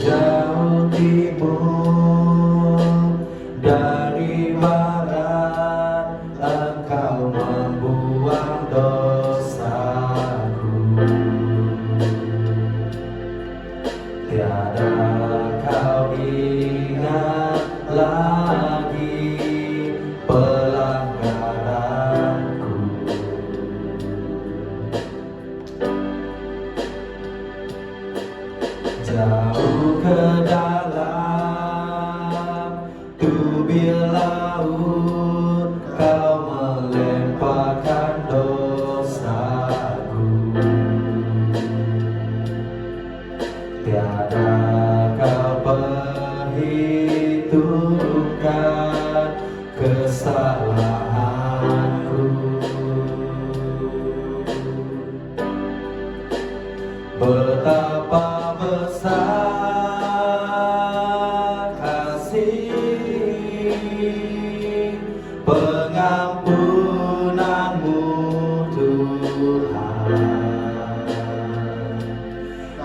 Sejauh timur dari barat, Engkau membuang dosaku. Tiada kau ingat lagi pelanggaranku. Jauh ke dalam tubir laut, kau melemparkan dosaku. Tiada kau perhitungkan kesalahanku. Betapa besar kasih pengampunanmu, Tuhan.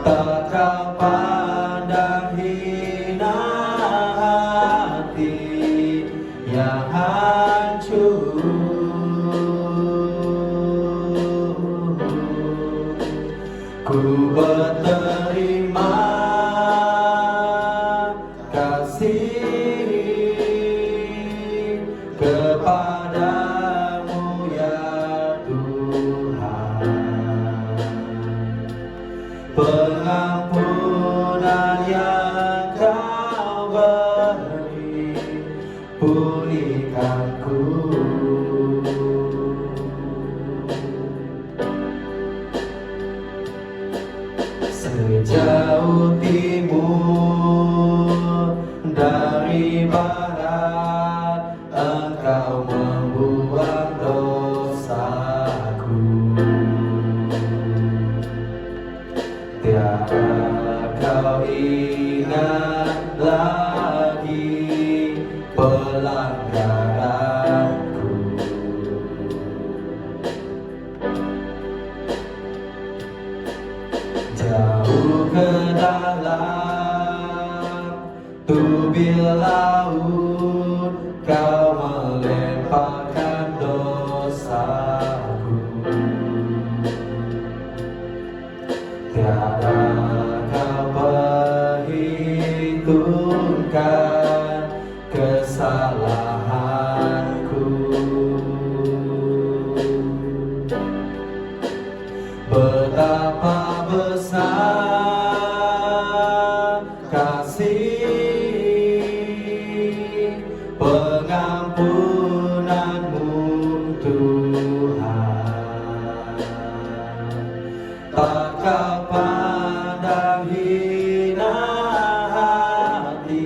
Tak kau pandang hina hati yang hancur. Ku berterima kasih kepadamu ya Tuhan. Pengampunan yang kau beri, pulihkanku. Sejauh timur dari barat, Engkau membuang dosaku. Tiada kau ingat lagi pelanggaranku. Jauh ke dalam tubir laut, kau melemparkan dosaku. Tiada kau perhitungkan kesalahanku. Betapa besar kasih pengampunanmu, Tuhan. Tak kau pandang hina hati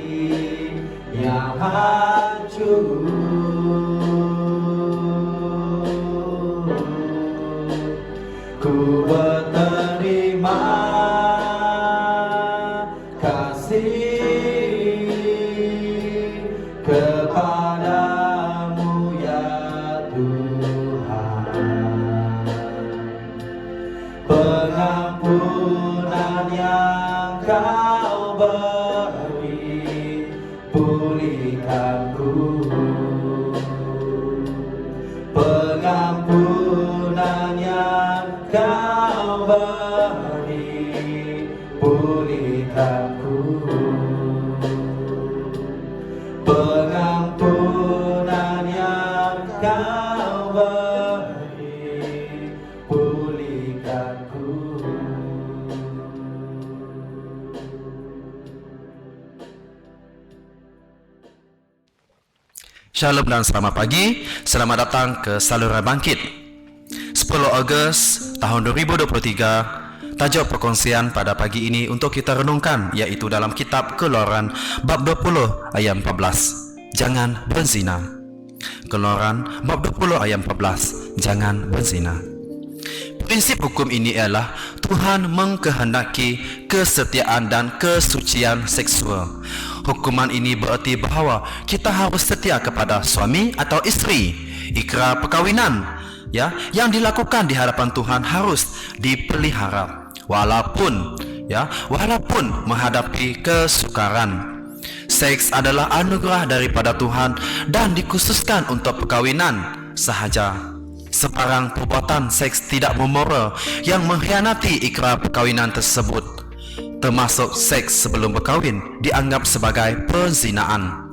yang hancur. Ku berterima kasih kepadamu ya Tuhan. Pengampunan yang kau beri, pulihkanku. Pengampunan yang kau beri, pulihkanku. Pengampunan yang kau beri, pulihkanku. Shalom dan selamat pagi. Selamat datang ke Saluran Bangkit. 10 Ogos tahun 2023. Tajuk perkongsian pada pagi ini untuk kita renungkan yaitu dalam kitab Keluaran bab 20 ayat 14. Jangan berzina. Keluaran bab 20 ayat 14. Jangan berzina. Prinsip hukum ini ialah Tuhan mengkehendaki kesetiaan dan kesucian seksual. Hukuman ini bererti bahawa kita harus setia kepada suami atau isteri. Ikrar perkahwinan yang dilakukan di hadapan Tuhan harus dipelihara. Walaupun ya, walaupun menghadapi kesukaran. Seks adalah anugerah daripada Tuhan dan dikhususkan untuk perkawinan sahaja. Sebarang perbuatan seks tidak memoral yang mengkhianati ikrar perkawinan tersebut, termasuk seks sebelum berkahwin, dianggap sebagai perzinaan.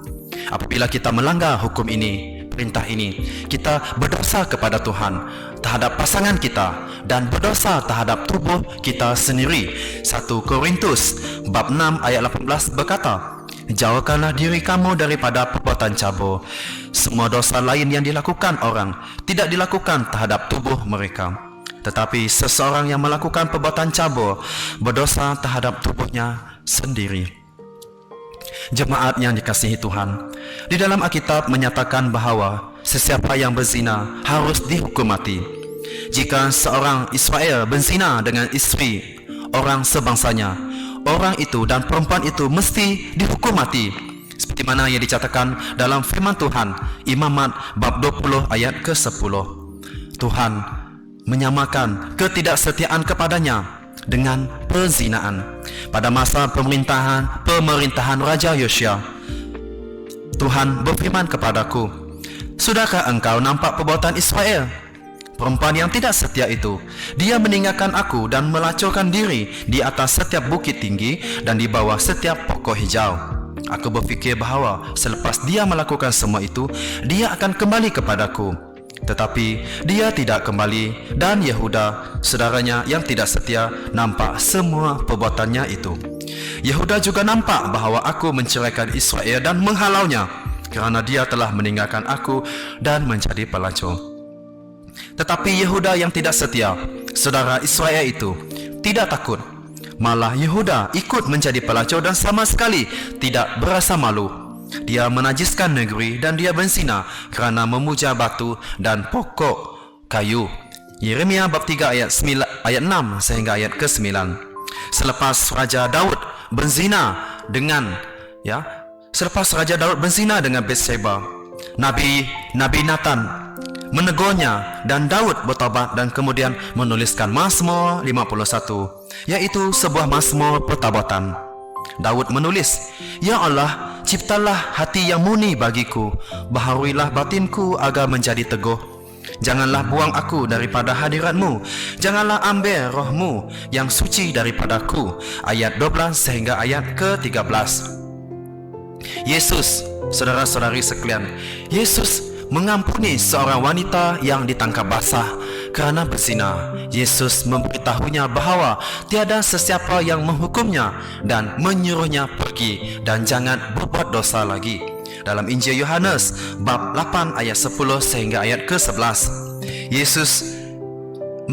Apabila kita melanggar hukum ini, perintah ini, kita berdosa kepada Tuhan, terhadap pasangan kita, dan berdosa terhadap tubuh kita sendiri. 1 Korintus bab 6 ayat 18 berkata, jauhkanlah diri kamu daripada perbuatan cabul. Semua dosa lain yang dilakukan orang tidak dilakukan terhadap tubuh mereka, tetapi seseorang yang melakukan perbuatan cabul berdosa terhadap tubuhnya sendiri. Jemaat yang dikasihi Tuhan, di dalam Alkitab menyatakan bahawa sesiapa yang berzina harus dihukum mati. Jika seorang Israel berzina dengan isteri orang sebangsanya, orang itu dan perempuan itu mesti dihukum mati, seperti mana yang dicatatkan dalam firman Tuhan, Imamat bab 20 ayat ke-10. Tuhan menyamakan ketidaksetiaan kepadanya dengan perzinaan. Pada masa pemerintahan Raja Yosia, Tuhan berfirman kepadaku, sudahkah engkau nampak perbuatan Israel? Perempuan yang tidak setia itu, dia meninggalkan aku dan melacurkan diri di atas setiap bukit tinggi dan di bawah setiap pokok hijau. Aku berfikir bahawa selepas dia melakukan semua itu, dia akan kembali kepadaku. Tetapi dia tidak kembali, dan Yehuda, saudaranya yang tidak setia, nampak semua perbuatannya itu. Yehuda juga nampak bahawa aku menceraikan Israel dan menghalaunya, kerana dia telah meninggalkan aku dan menjadi pelacur. Tetapi Yehuda yang tidak setia, saudara Israel itu, tidak takut. Malah Yehuda ikut menjadi pelacur dan sama sekali tidak berasa malu. Dia menajiskan negeri dan dia berzina kerana memuja batu dan pokok kayu. Yeremia bab 3 ayat 6 sehingga ayat ke-9. Selepas Raja Daud berzina dengan Bathsheba, Nabi Nathan menegurnya dan Daud bertobat dan kemudian menuliskan Mazmur 51, yaitu sebuah mazmur pertobatan. Daud menulis, ya Allah, ciptalah hati yang murni bagiku, baharuilah batinku agar menjadi teguh. Janganlah buang aku daripada hadiratmu, janganlah ambil rohmu yang suci daripadaku. Ayat 12 sehingga ayat ke-13. Yesus, saudara-saudari sekalian, Yesus mengampuni seorang wanita yang ditangkap basah kerana berzina. Yesus memberitahunya bahawa tiada sesiapa yang menghukumnya dan menyuruhnya pergi dan jangan berbuat dosa lagi. Dalam Injil Yohanes bab 8 ayat 10 sehingga ayat ke-11, Yesus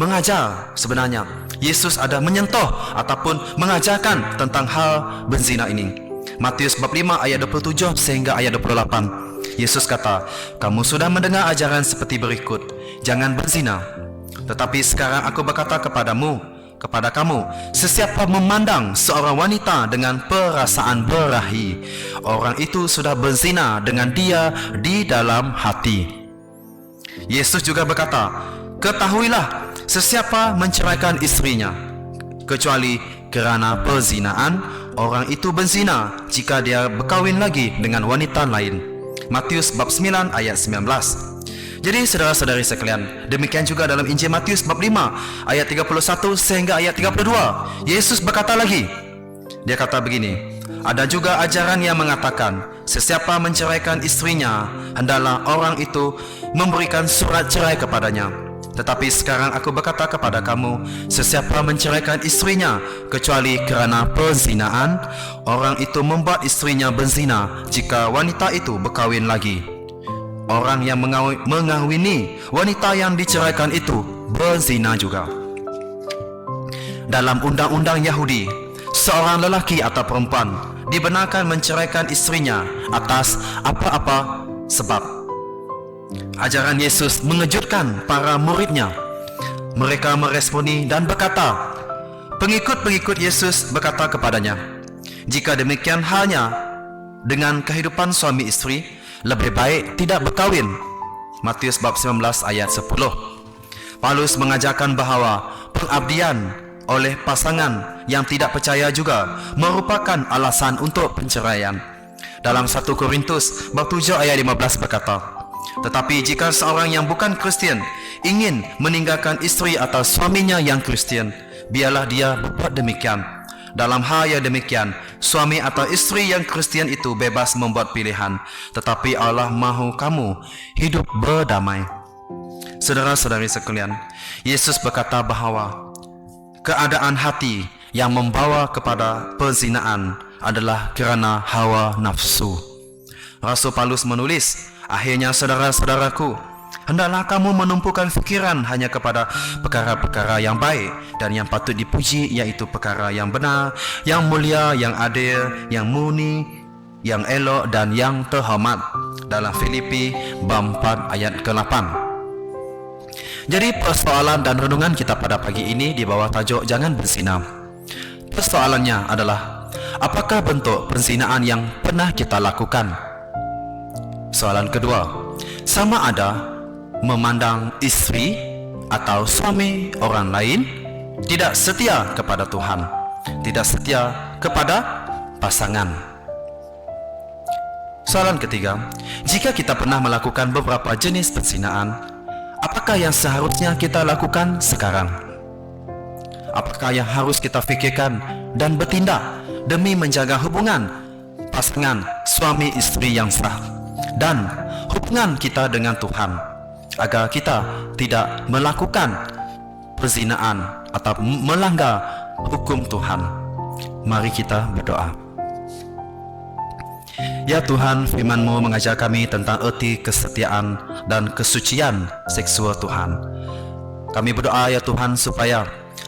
mengajar, sebenarnya Yesus ada menyentuh ataupun mengajarkan tentang hal berzina ini. Matius bab 5 ayat 27 sehingga ayat 28. Yesus kata, kamu sudah mendengar ajaran seperti berikut, jangan berzina. Tetapi sekarang aku berkata kepada kamu, sesiapa memandang seorang wanita dengan perasaan berahi, orang itu sudah berzina dengan dia di dalam hati. Yesus juga berkata, ketahuilah, sesiapa menceraikan istrinya kecuali kerana perzinaan, orang itu berzina jika dia berkahwin lagi dengan wanita lain. Matius bab 9 ayat 19. Jadi saudara-saudari sekalian, demikian juga dalam Injil Matius bab 5 ayat 31 sehingga ayat 32. Yesus berkata lagi, dia kata begini, ada juga ajaran yang mengatakan, sesiapa menceraikan istrinya, hendaklah orang itu memberikan surat cerai kepadanya. Tetapi sekarang aku berkata kepada kamu, sesiapa menceraikan istrinya kecuali kerana perzinaan, orang itu membuat istrinya berzina jika wanita itu berkahwin lagi. Orang yang mengahwini wanita yang diceraikan itu berzina juga. Dalam undang-undang Yahudi, seorang lelaki atau perempuan dibenarkan menceraikan istrinya atas apa-apa sebab. Ajaran Yesus mengejutkan para muridnya. Mereka meresponi dan berkata, pengikut-pengikut Yesus berkata kepadanya, jika demikian halnya dengan kehidupan suami istri, lebih baik tidak berkahwin. Matius bab 19 ayat 10. Paulus mengajarkan bahawa pengabdian oleh pasangan yang tidak percaya juga merupakan alasan untuk penceraian. Dalam 1 Korintus bab 7 ayat 15 berkata, "Tetapi jika seorang yang bukan Kristian ingin meninggalkan istri atau suaminya yang Kristian, biarlah dia berbuat demikian. Dalam hal yang demikian, suami atau istri yang Kristian itu bebas membuat pilihan, tetapi Allah mahu kamu hidup berdamai." Saudara-saudari sekalian, Yesus berkata bahawa keadaan hati yang membawa kepada perzinaan adalah kerana hawa nafsu. Rasul Paulus menulis, "Akhirnya saudara-saudaraku, hendaklah kamu menumpukan fikiran hanya kepada perkara-perkara yang baik dan yang patut dipuji, yaitu perkara yang benar, yang mulia, yang adil, yang murni, yang elok dan yang terhormat." Dalam Filipi bab 4 ayat ke-8. Jadi persoalan dan renungan kita pada pagi ini di bawah tajuk jangan berzina. Persoalannya adalah, apakah bentuk perzinaan yang pernah kita lakukan? Soalan kedua, sama ada memandang istri atau suami orang lain tidak setia kepada Tuhan, tidak setia kepada pasangan. Soalan ketiga, jika kita pernah melakukan beberapa jenis perzinaan, apakah yang seharusnya kita lakukan sekarang? Apakah yang harus kita fikirkan dan bertindak demi menjaga hubungan pasangan suami istri yang sah dan hubungan kita dengan Tuhan, agar kita tidak melakukan perzinaan atau melanggar hukum Tuhan? Mari kita berdoa. Ya Tuhan, firman-Mu mengajar kami tentang erti kesetiaan dan kesucian seksual Tuhan. Kami berdoa ya Tuhan supaya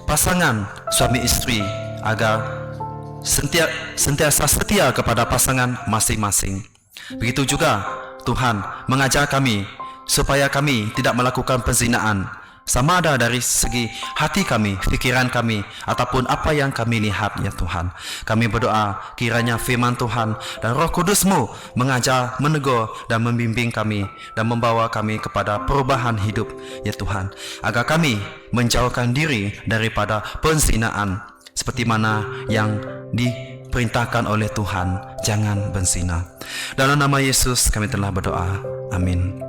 pasangan suami istri agar sentiasa setia kepada pasangan masing-masing. Begitu juga Tuhan mengajar kami supaya kami tidak melakukan perzinaan, sama ada dari segi hati kami, fikiran kami, ataupun apa yang kami lihat ya Tuhan. Kami berdoa kiranya firman Tuhan dan Roh Kudus-Mu mengajar, menegur dan membimbing kami dan membawa kami kepada perubahan hidup ya Tuhan, agar kami menjauhkan diri daripada perzinaan seperti mana yang diperintahkan oleh Tuhan, jangan berzina. Dalam nama Yesus kami telah berdoa. Amin.